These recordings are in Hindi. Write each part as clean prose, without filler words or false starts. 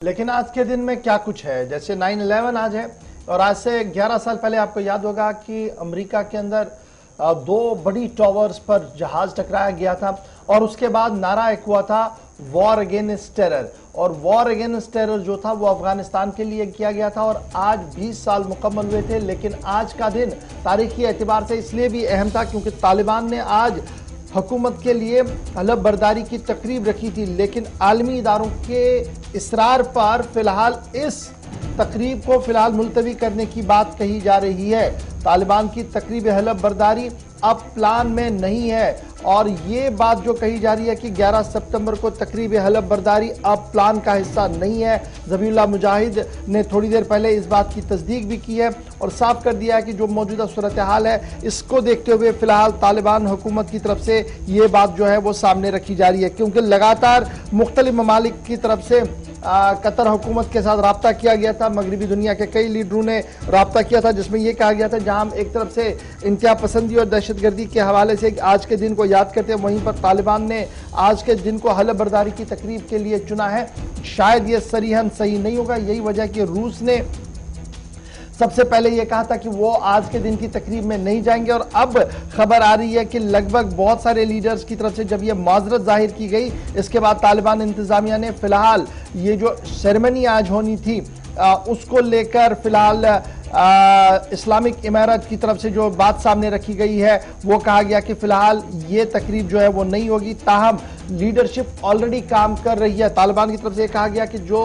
लेकिन आज के दिन में क्या कुछ है, जैसे 9/11 आज है और आज से 11 साल पहले आपको याद होगा कि अमेरिका के अंदर दो बड़ी टावर्स पर जहाज टकराया गया था और उसके बाद नारा एक हुआ था वॉर अगेंस्ट टेरर। और वॉर अगेंस्ट टेरर जो था वो अफगानिस्तान के लिए किया गया था और आज 20 साल मुकम्मल हुए थे। लेकिन आज का दिन तारीखी एतबार से इसलिए भी अहम था क्योंकि तालिबान ने आज हुकूमत के लिए हलफ बर्दारी की तकरीब रखी थी, लेकिन आलमी इदारों के इसरार पर फिलहाल इस तकरीब को फिलहाल मुलतवी करने की बात कही जा रही है। तालिबान की तकरीब हलफ बर्दारी अब प्लान में नहीं है और ये बात जो कही जा रही है कि 11 सितंबर को तकरीब हलफ बर्दारी अब प्लान का हिस्सा नहीं है। ज़बीहुल्लाह मुजाहिद ने थोड़ी देर पहले इस बात की तस्दीक भी की है और साफ कर दिया है कि जो मौजूदा सूरत हाल है इसको देखते हुए फिलहाल तालिबान हुकूमत की तरफ से ये बात जो है वो सामने रखी जा रही है, क्योंकि लगातार मुख्तलिफ ममालिक की तरफ से कतर हुकूमत के साथ रब्ता किया गया था। मगरबी दुनिया के कई लीडरों ने रब्ता किया था जिसमें यह कहा गया था जहां एक तरफ से इंतहा पसंदी और दहशतगर्दी के हवाले से आज के दिन को याद करते हैं, वहीं पर तालिबान ने आज के दिन को हलफ बर्दारी की तकरीब के लिए चुना है। शायद ये सरीहन सही नहीं होगा, यही वजह कि रूस ने सबसे पहले यह कहा था कि वो आज के दिन की तकरीब में नहीं जाएंगे और अब खबर आ रही है कि लगभग बहुत सारे लीडर्स की तरफ से जब ये माजरत जाहिर की गई इसके बाद तालिबान इंतजामिया ने फिलहाल ये जो सेरेमनी आज होनी थी उसको लेकर फिलहाल इस्लामिक इमारत की तरफ से जो बात सामने रखी गई है वो कहा गया कि फिलहाल ये तकरीब जो है वो नहीं होगी। ताहम लीडरशिप ऑलरेडी काम कर रही है। तालिबान की तरफ से कहा गया कि जो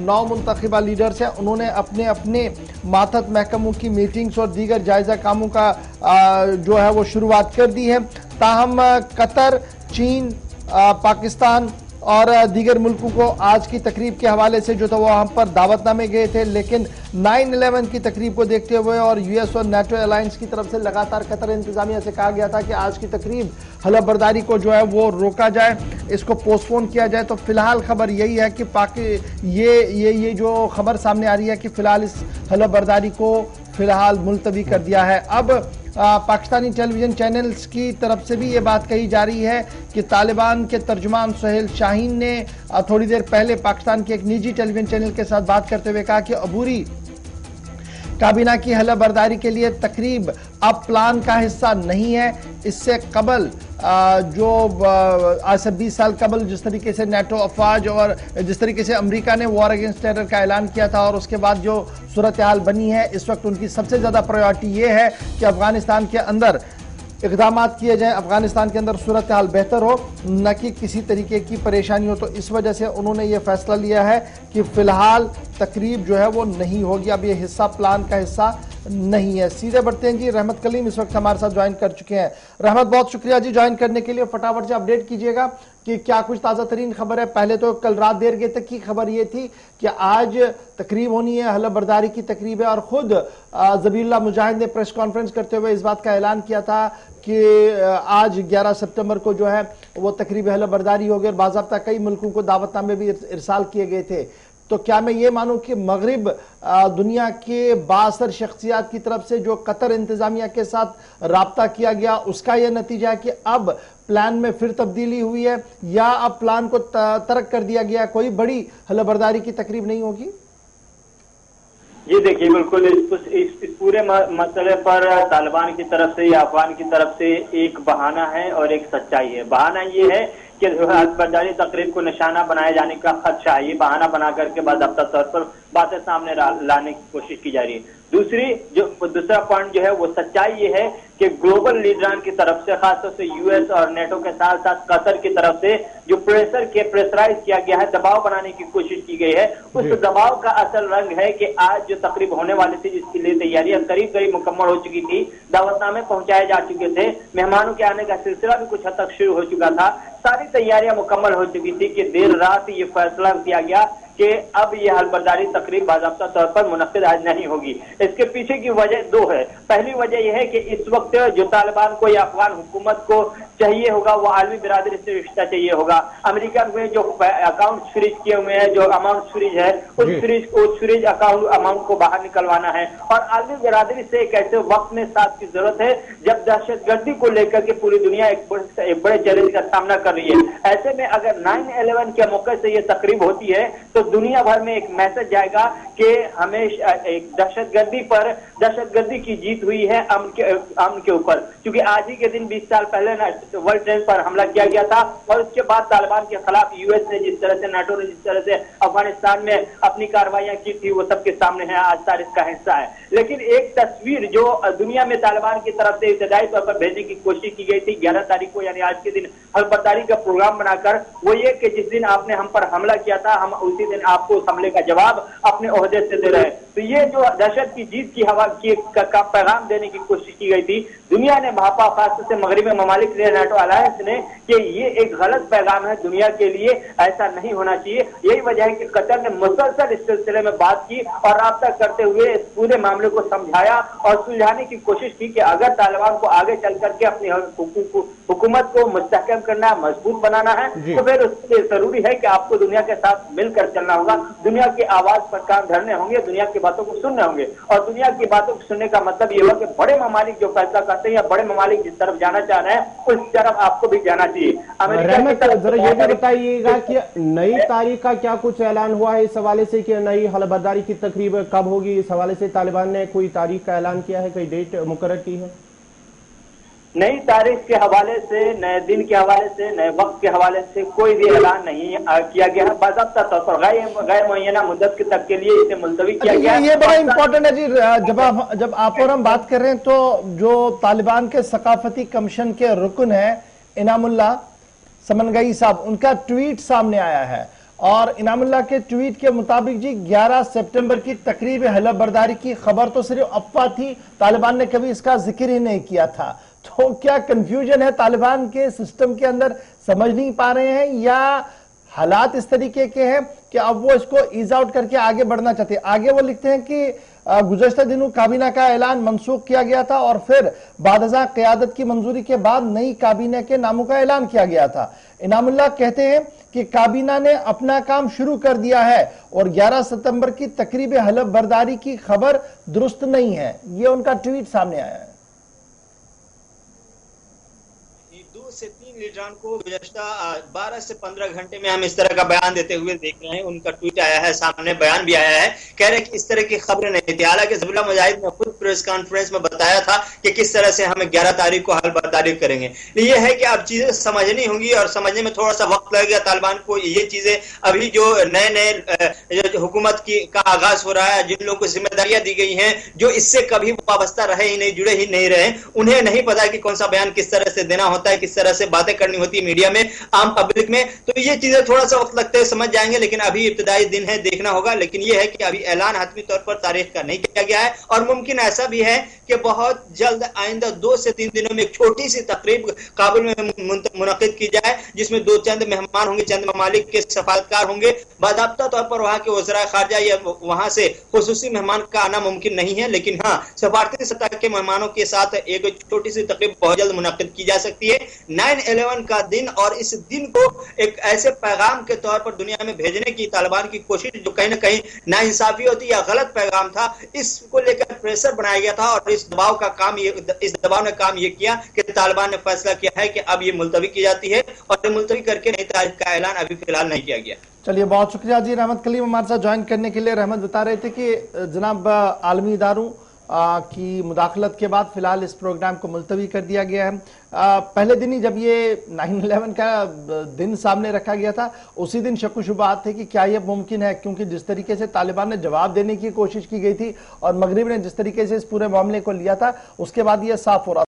9 मुंतखबा लीडर्स हैं उन्होंने अपने अपने मातहत महकमों की मीटिंग्स और दीगर जायजा कामों का जो है वो शुरुआत कर दी है। ताहम कतर, चीन, पाकिस्तान और दीगर मुल्कों को आज की तकरीब के हवाले से जो था वो हम पर दावतनामे गए थे, लेकिन 9/11 की तकरीब को देखते हुए और यूएस और नाटो अलायंस की तरफ से लगातार कतर इंतजामिया से कहा गया था कि आज की तकरीब हलफ बर्दारी को जो है वो रोका जाए, इसको पोस्टपोन किया जाए। तो फिलहाल खबर यही है कि ये जो खबर सामने आ रही है कि फिलहाल इस हलफ बर्दारी को फिलहाल मुलतवी कर दिया है। अब पाकिस्तानी टेलीविजन चैनल्स की तरफ से भी ये बात कही जा रही है कि तालिबान के तर्जुमान सुहेल शाहीन ने थोड़ी देर पहले पाकिस्तान के एक निजी टेलीविजन चैनल के साथ बात करते हुए कहा कि अबूरी काबीना की हलफ बर्दारी के लिए तकरीब अब प्लान का हिस्सा नहीं है। इससे कबल जो आज से 20 साल कबल जिस तरीके से नाटो अफवाज और जिस तरीके से अमेरिका ने वॉर अगेंस्ट टेरर का ऐलान किया था और उसके बाद जो सूरत हाल बनी है, इस वक्त उनकी सबसे ज़्यादा प्रायोरिटी ये है कि अफगानिस्तान के अंदर इक़दाम किए जाएं, अफगानिस्तान के अंदर सूरत हाल बेहतर हो, न कि किसी तरीके की परेशानी हो। तो इस वजह से उन्होंने ये फैसला लिया है कि फ़िलहाल तकरीब जो है वो नहीं होगी, अब ये हिस्सा प्लान का हिस्सा नहीं है। सीधे बढ़ते हैं जी, रहमत कलीम इस वक्त हमारे साथ ज्वाइन कर चुके हैं। रहमत, बहुत शुक्रिया जी ज्वाइन करने के लिए। फटाफट से अपडेट कीजिएगा कि क्या कुछ ताज़ा तरीन खबर है। पहले तो कल रात देर गए तक की खबर ये थी कि आज तकरीब होनी है, हलफ बर्दारी की तकरीब है और खुद ज़बीहुल्लाह मुजाहिद ने प्रेस कॉन्फ्रेंस करते हुए इस बात का ऐलान किया था कि आज 11 सितंबर को जो है वो तकरीब हलफ बर्दारी होगी और बाज़ाब्ता कई मुल्कों को दावतनामे भी इरसाल किए गए थे। तो क्या मैं ये मानूं कि मगरिब दुनिया के बासर शख्सियात की तरफ से जो कतर इंतजामिया के साथ राब्ता किया गया उसका यह नतीजा है कि अब प्लान में फिर तब्दीली हुई है या अब प्लान को तर्क कर दिया गया, कोई बड़ी हलफ बर्दारी की तकरीब नहीं होगी? जी देखिए, बिल्कुल इस पूरे मसले पर तालिबान की तरफ से या अफगान की तरफ से एक बहाना है और एक सच्चाई है। बहाना ये है कि हलफ बर्दारी तकरीब को निशाना बनाए जाने का खदशा है, ये बहाना बना करके बाकायदा तौर पर बातें सामने लाने की कोशिश की जा रही है। दूसरा पॉइंट जो है वो सच्चाई ये है कि ग्लोबल लीडरान की तरफ से, खासतौर से यूएस और नेटो के साथ साथ कतर की तरफ से जो प्रेशराइज किया गया है, दबाव बनाने की कोशिश की गई है, उस दबाव का असल रंग है कि आज जो तकरीब होने वाली थी जिसके लिए तैयारियां करीब करीब मुकम्मल हो चुकी थी, दावतनामे पहुंचाए जा चुके थे, मेहमानों के आने का सिलसिला भी कुछ हद तक शुरू हो चुका था, सारी तैयारियां मुकम्मल हो चुकी थी कि देर रात ये फैसला किया गया कि अब यह हलफ बर्दारी तकरीब बाकायदा तौर पर मुनक्किद आज नहीं होगी। इसके पीछे की वजह दो है। पहली वजह यह है कि इस वक्त जो तालिबान को या अफगान हुकूमत को चाहिए होगा वो आलमी बिरादरी से रिश्ता चाहिए होगा। अमेरिका में जो अकाउंट फ्रीज किए हुए हैं, जो अमाउंट फ्रीज है, उस फ्रीज अकाउंट अमाउंट को बाहर निकलवाना है और आलमी बिरादरी से एक ऐसे वक्त में साथ की जरूरत है जब दहशतगर्दी को लेकर के पूरी दुनिया एक बड़े चैलेंज का सामना कर रही है। ऐसे में अगर 9/11 के मौके से ये तकरीब होती है तो तो दुनिया भर में एक मैसेज जाएगा कि हमें एक दहशतगर्दी की जीत हुई है अमन के ऊपर। क्योंकि आज ही के दिन 20 साल पहले वर्ल्ड ट्रेड पर हमला किया गया था और उसके बाद तालिबान के खिलाफ यूएस ने जिस तरह से, नाटो ने जिस तरह से अफगानिस्तान में अपनी कार्रवाइयां की थी, वो सबके सामने है, आज तारीख का हिस्सा है। लेकिन एक तस्वीर जो दुनिया में तालिबान की तरफ से इब्तदाई तौर पर भेजने की कोशिश की गई थी 11 तारीख को, यानी आज के दिन हलबर्दारी का प्रोग्राम बनाकर, वो ये कि जिस दिन आपने हम पर हमला किया था, हम उसी दिन आपको उस हमले का जवाब अपने ओहदे से दे रहे। तो ये जो दहशत की जीत की हवा का पैगाम देने की कोशिश की गई थी, दुनिया ने भापा, खासतौर से मगरबी ममालिक ने, नाटो अलायंस ने, कि ये एक गलत पैगाम है दुनिया के लिए, ऐसा नहीं होना चाहिए। यही वजह है कि कतर ने मुसलसल इस सिलसिले में बात की और राब्ता करते हुए इस पूरे मामले को समझाया और सुलझाने की कोशिश की कि अगर तालिबान को आगे चल करके अपनी हुकूमत को मुस्तहकम करना, मजबूत बनाना है, तो फिर उसके लिए जरूरी है कि आपको दुनिया के साथ मिलकर चलना होगा, दुनिया की आवाज पर कान धरने होंगे, दुनिया की बातों को सुनने होंगे। और दुनिया की बातों को सुनने का मतलब ये हुआ कि बड़े ममालिक जो फैसला करते हैं या बड़े ममालिक जिस तरफ जाना चाह रहे हैं, उस तरफ आपको भी जाना चाहिए। जरा ये भी बताइएगा कि नई तारीख का क्या कुछ ऐलान हुआ है इस हवाले से, कि नई हलबर्दारी की तकरीब कब होगी? इस हवाले से तालिबान ने कोई तारीख का ऐलान किया है, कोई डेट मुकर्रर की है? नई तारीख के हवाले से, नए दिन के हवाले से, नए वक्त के हवाले से कोई भी ऐलान नहीं किया गया है। बाज़ाब्ता तौर पर गैर मुअय्यना मुद्दत तक के लिए इसे मुलतवी किया गया है। ये बड़ा इंपॉर्टेंट है जी। जब आप और हम बात कर रहे हैं, तो जो तालिबान के सकाफती कमीशन के रुकन है इनामुल्लाह समनगई साहब, उनका ट्वीट सामने आया है और इनामुल्लाह के ट्वीट के मुताबिक जी 11 सितंबर की तकरीब हलबर्दारी की खबर तो सिर्फ अफवाह थी, तालिबान ने कभी इसका जिक्र ही नहीं किया था। तो क्या कंफ्यूजन है तालिबान के सिस्टम के अंदर, समझ नहीं पा रहे हैं, या हालात इस तरीके के हैं कि अब वो इसको ईज आउट करके आगे बढ़ना चाहते हैं? आगे वो लिखते हैं कि गुज़श्ता दिनों काबीना का ऐलान मनसूख किया गया था और फिर बादशाह क़यादत की मंजूरी के बाद नई काबीना के नामों का ऐलान किया गया था। इनामुल्लाह कहते हैं कि काबीना ने अपना काम शुरू कर दिया है और 11 सितंबर की तकरीब हलबर्दारी की खबर दुरुस्त नहीं है। ये उनका ट्वीट सामने आया है। 2 से 3 लीडरान को गुज़श्ता 12 से 15 घंटे में हम इस तरह का बयान देते हुए देख रहे हैं। उनका ट्वीट आया है, सामने बयान भी आया है, कह रहे कि इस तरह की खबरें नहीं थी। हालांकि ज़बीहुल्लाह मुजाहिद ने खुद प्रेस कॉन्फ्रेंस में बताया था कि किस तरह से हमें 11 तारीख को हलबर्दारी करेंगे। ये है कि अब चीजें समझनी होंगी और समझने में थोड़ा सा वक्त लगेगा तालिबान को। ये चीजें अभी जो नए हुकूमत का आगाज हो रहा है, जिन लोगों को जिम्मेदारियां दी गई हैं, जो इससे कभी वाबस्ता रहे ही नहीं, जुड़े ही नहीं रहे, उन्हें नहीं पता कि कौन सा बयान किस तरह से देना होता है, किस तरह से बातें करनी होती है मीडिया में, आम पब्लिक में। तो ये चीजें थोड़ा सा वक्त लगते हैं, समझ जाएंगे, लेकिन अभी इब्तिदाई दिन है, देखना होगा। लेकिन ये है कि अभी ऐलान हतमी तौर पर तारीख का नहीं किया गया है और मुमकिन ऐसा भी है कि बहुत जल्द आइंदा 2 से 3 दिनों में एक छोटी सी तकरीब काबुल में मुनक़िद की जाए, जिसमें 2 चंद मेहमान होंगे, चंद ममालिक के सफारतकार होंगे। बाज़ाब्ता तौर पर वहां के वज़राए ख़ारिजा या वहां से खुसूसी मेहमान का आना मुमकिन नहीं है, लेकिन हाँ, सफारती सतह के मेहमानों के साथ एक छोटी सी तकरीब बहुत जल्द मुनक़िद की जा सकती है। 9/11 का दिन, और इस दिन को एक ऐसे पैगाम के तौर पर दुनिया में भेजने की तालिबान की कोशिश, जो कहीं ना कहीं नाइंसाफी होती या गलत पैगाम था, इसको लेकर प्रेशर बनाया गया था और इस दबाव ने काम ये किया कि तालिबान ने फैसला किया है कि अब ये मुलतवी की जाती है और मुलतवी करके नई तारीख का ऐलान अभी फिलहाल नहीं किया गया। चलिए, बहुत शुक्रिया जी रहमत कलीम हमारे साथ ज्वाइन करने के लिए। रहमत बता रहे थे कि जनाब आलमी इदारों की मुदाखलत के बाद फिलहाल इस प्रोग्राम को मुलतवी कर दिया गया है। पहले दिन ही जब ये 9/11 का दिन सामने रखा गया था, उसी दिन शक व शुबहात थे कि क्या यह मुमकिन है, क्योंकि जिस तरीके से तालिबान ने जवाब देने की कोशिश की गई थी और मगरिब ने जिस तरीके से इस पूरे मामले को लिया था, उसके बाद यह साफ हो रहा था।